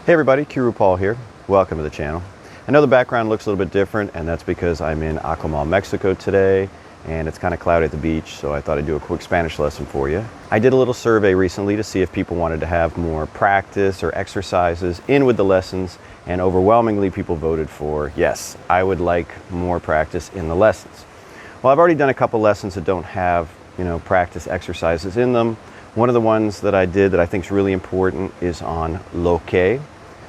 Hey everybody, Qroo here. Welcome to the channel. I know the background looks a little bit different, and that's because I'm in Akumal, Mexico today, and it's kind of cloudy at the beach, so I thought I'd do a quick Spanish lesson for you. I did a little survey recently to see if people wanted to have more practice or exercises in with the lessons, and overwhelmingly people voted for yes, I would like more practice in the lessons. Well, I've already done a couple lessons that don't have, practice exercises in them. One of the ones that I did that I think is really important is on lo que.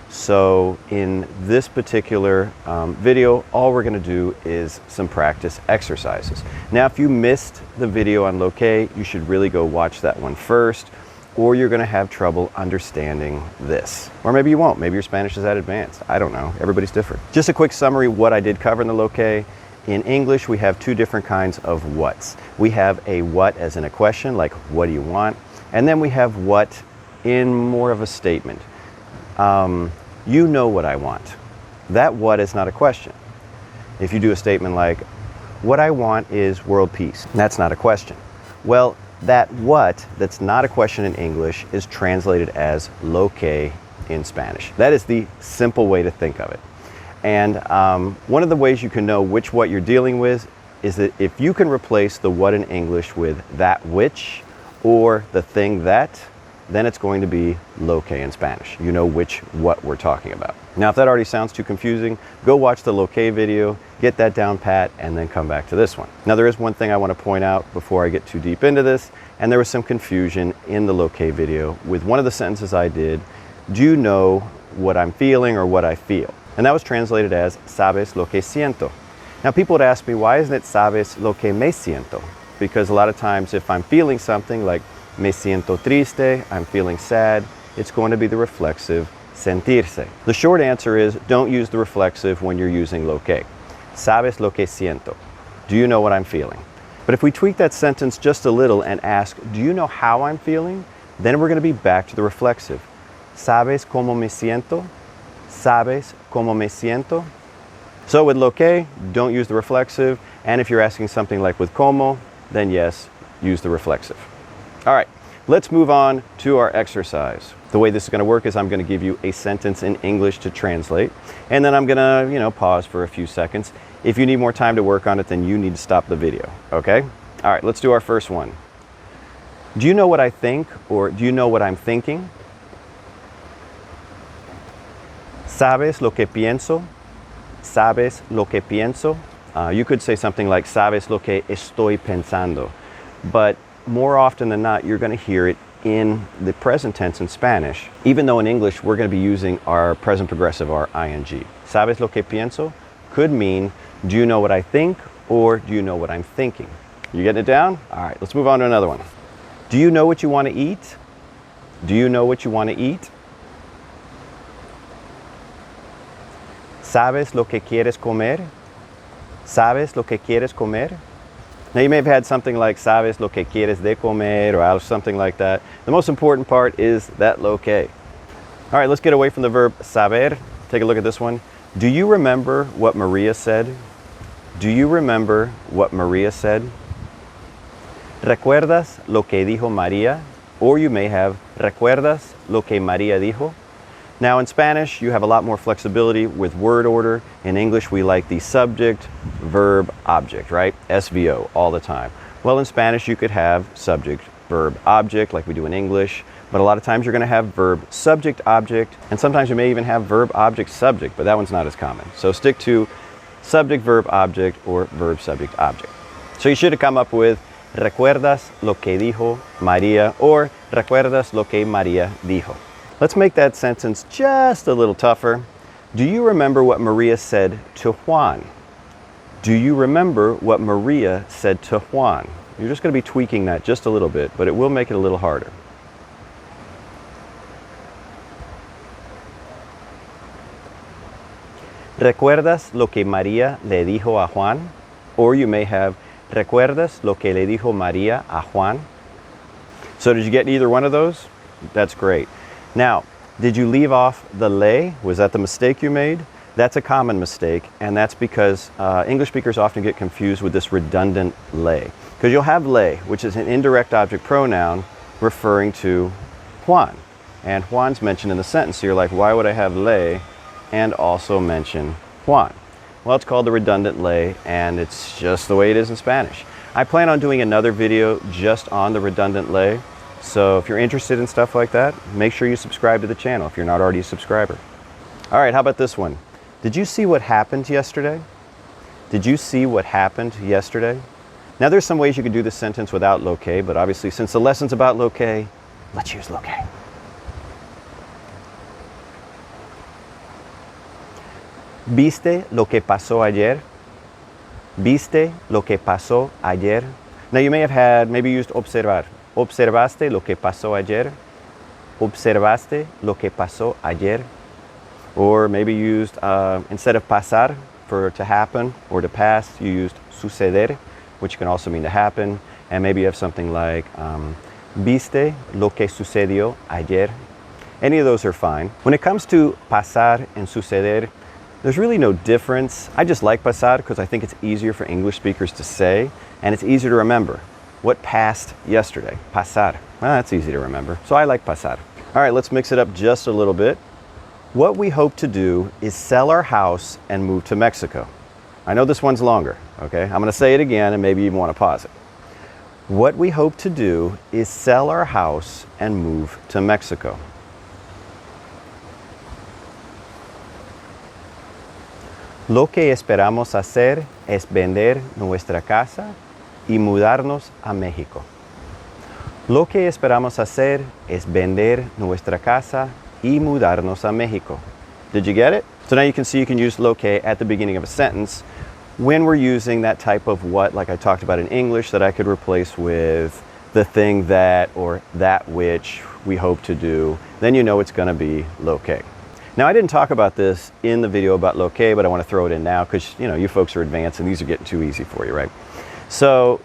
So in this particular video, all we're going to do is some practice exercises. Now, if you missed the video on lo que, you should really go watch that one first, or you're going to have trouble understanding this. Or maybe you won't. Maybe your Spanish is that advanced. I don't know. Everybody's different. Just a quick summary of what I did cover in the lo que. In English, we have two different kinds of whats. We have a what as in a question, like what do you want? And then we have what in more of a statement. You know what I want. That what is not a question. If you do a statement like, what I want is world peace, that's not a question. Well, that what that's not a question in English is translated as lo que in Spanish. That is the simple way to think of it. And one of the ways you can know which what you're dealing with is that if you can replace the what in English with that which or the thing that, then it's going to be lo que in Spanish. You know which what we're talking about. Now, if that already sounds too confusing, go watch the lo que video, get that down pat, and then come back to this one. Now, there is one thing I want to point out before I get too deep into this, and there was some confusion in the lo que video with one of the sentences I did, do you know what I'm feeling or what I feel? And that was translated as, sabes lo que siento. Now, people would ask me, why isn't it sabes lo que me siento? Because a lot of times if I'm feeling something like me siento triste, I'm feeling sad, it's going to be the reflexive sentirse. The short answer is don't use the reflexive when you're using lo que. Sabes lo que siento. Do you know what I'm feeling? But if we tweak that sentence just a little and ask, do you know how I'm feeling? Then we're going to be back to the reflexive. Sabes cómo me siento? Sabes cómo me siento? So with lo que, don't use the reflexive. And if you're asking something like with como, then yes, use the reflexive. All right, let's move on to our exercise. The way this is going to work is I'm going to give you a sentence in English to translate, and then I'm going to, pause for a few seconds. If you need more time to work on it, then you need to stop the video, okay? All right, let's do our first one. Do you know what I think, or do you know what I'm thinking? ¿Sabes lo que pienso? ¿Sabes lo que pienso? You could say something like, ¿sabes lo que estoy pensando? But more often than not, you're going to hear it in the present tense in Spanish, even though in English, we're going to be using our present progressive, our ing. ¿Sabes lo que pienso? Could mean, do you know what I think, or do you know what I'm thinking? You getting it down? All right, let's move on to another one. Do you know what you want to eat? Do you know what you want to eat? ¿Sabes lo que quieres comer? ¿Sabes lo que quieres comer? Now, you may have had something like ¿sabes lo que quieres de comer? Or something like that. The most important part is that lo que. All right, let's get away from the verb saber. Take a look at this one. Do you remember what Maria said? Do you remember what Maria said? ¿Recuerdas lo que dijo María? Or you may have ¿recuerdas lo que María dijo? Now, in Spanish, you have a lot more flexibility with word order. In English, we like the subject, verb, object, right? SVO all the time. Well, in Spanish, you could have subject, verb, object like we do in English, but a lot of times you're going to have verb, subject, object, and sometimes you may even have verb, object, subject, but that one's not as common. So stick to subject, verb, object, or verb, subject, object. So you should have come up with ¿Recuerdas lo que dijo María? Or ¿Recuerdas lo que María dijo? Let's make that sentence just a little tougher. Do you remember what Maria said to Juan? Do you remember what Maria said to Juan? You're just going to be tweaking that just a little bit, but it will make it a little harder. ¿Recuerdas lo que María le dijo a Juan? Or you may have ¿Recuerdas lo que le dijo María a Juan? So did you get either one of those? That's great. Now, did you leave off the le? Was that the mistake you made? That's a common mistake, and that's because English speakers often get confused with this redundant le. Because you'll have le, which is an indirect object pronoun referring to Juan. and Juan's mentioned in the sentence. So you're like, why would I have le and also mention Juan? Well, it's called the redundant le, and it's just the way it is in Spanish. I plan on doing another video just on the redundant le. So if you're interested in stuff like that, make sure you subscribe to the channel if you're not already a subscriber. All right, how about this one? Did you see what happened yesterday? Did you see what happened yesterday? Now there's some ways you could do this sentence without lo que, but obviously since the lesson's about lo que, let's use lo que. ¿Viste lo que pasó ayer? ¿Viste lo que pasó ayer? Now you may have had, maybe used observar. ¿Observaste lo que pasó ayer? ¿Observaste lo que pasó ayer? Or maybe used, instead of pasar, for to happen or to pass, you used suceder, which can also mean to happen. And maybe you have something like, ¿viste lo que sucedió ayer? Any of those are fine. When it comes to pasar and suceder, there's really no difference. I just like pasar because I think it's easier for English speakers to say, and it's easier to remember. What passed yesterday? Pasar. Well, that's easy to remember. So I like pasar. All right, let's mix it up just a little bit. What we hope to do is sell our house and move to Mexico. I know this one's longer, okay? I'm gonna say it again and maybe you want to pause it. What we hope to do is sell our house and move to Mexico. Lo que esperamos hacer es vender nuestra casa y mudarnos a México. Lo que esperamos hacer es vender nuestra casa y mudarnos a México. Did you get it? So now you can see you can use lo que at the beginning of a sentence when we're using that type of what, like I talked about in English, that I could replace with the thing that or that which we hope to do. Then you know it's going to be lo que. Now I didn't talk about this in the video about lo que, but I want to throw it in now because you know you folks are advanced and these are getting too easy for you, right? So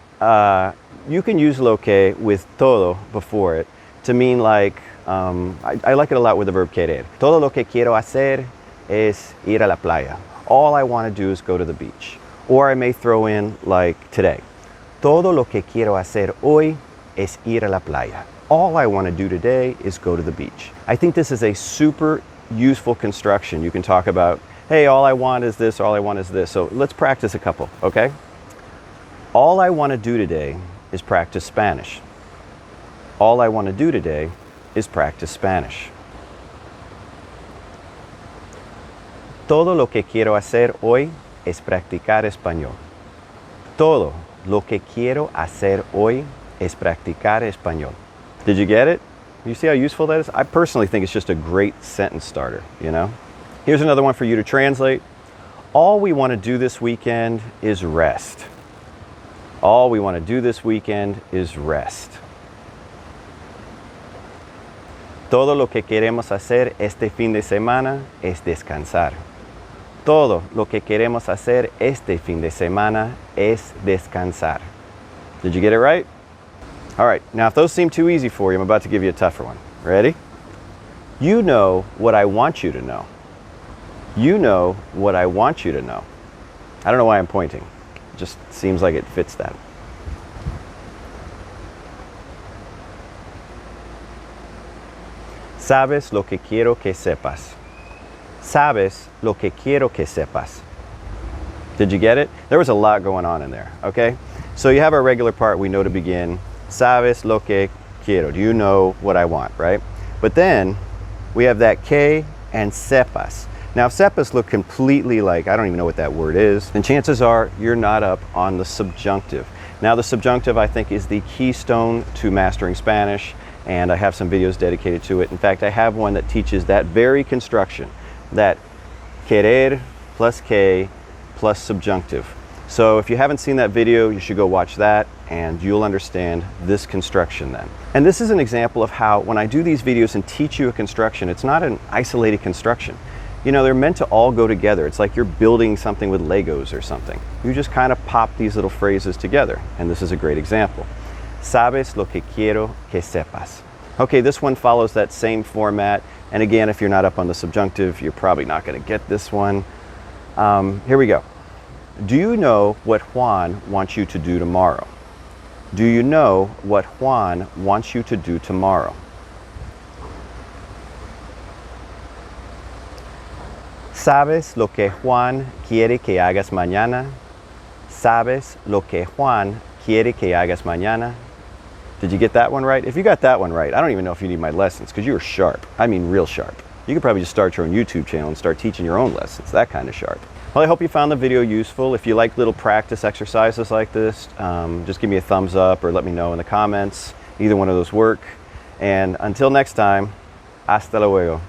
you can use lo que with todo before it to mean like, I like it a lot with the verb querer. Todo lo que quiero hacer es ir a la playa. All I want to do is go to the beach. Or I may throw in like today. Todo lo que quiero hacer hoy es ir a la playa. All I want to do today is go to the beach. I think this is a super useful construction. You can talk about, hey, all I want is this, all I want is this. So let's practice a couple, okay? All I want to do today is practice Spanish. All I want to do today is practice Spanish. Todo lo que quiero hacer hoy es practicar español. Todo lo que quiero hacer hoy es practicar español. Did you get it? You see how useful that is? I personally think it's just a great sentence starter, you know? Here's another one for you to translate. All we want to do this weekend is rest. All we want to do this weekend is rest. Todo lo que queremos hacer este fin de semana es descansar. Todo lo que queremos hacer este fin de semana es descansar. Did you get it right? All right, now if those seem too easy for you, I'm about to give you a tougher one. Ready? You know what I want you to know. You know what I want you to know. I don't know why I'm pointing. It just seems like it fits that. Sabes lo que quiero que sepas. Sabes lo que quiero que sepas. Did you get it? There was a lot going on in there, okay? So you have our regular part we know to begin. Sabes lo que quiero. Do you know what I want, right? But then we have that que and sepas. Now if sepas look completely like, I don't even know what that word is, then chances are you're not up on the subjunctive. Now the subjunctive I think is the keystone to mastering Spanish, and I have some videos dedicated to it. In fact, I have one that teaches that very construction, that querer plus que plus subjunctive. So if you haven't seen that video, you should go watch that and you'll understand this construction then. And this is an example of how when I do these videos and teach you a construction, it's not an isolated construction. You know, they're meant to all go together. It's like you're building something with Legos or something. You just kind of pop these little phrases together, and this is a great example. Sabes lo que quiero que sepas. Okay, this one follows that same format. And again, if you're not up on the subjunctive, you're probably not going to get this one. Here we go. Do you know what Juan wants you to do tomorrow? Do you know what Juan wants you to do tomorrow? ¿Sabes lo que Juan quiere que hagas mañana? ¿Sabes lo que Juan quiere que hagas mañana? Did you get that one right? If you got that one right, I don't even know if you need my lessons because you were sharp. I mean real sharp. You could probably just start your own YouTube channel and start teaching your own lessons. That kind of sharp. Well, I hope you found the video useful. If you like little practice exercises like this, just give me a thumbs up or let me know in the comments. Either one of those work. And until next time, hasta luego.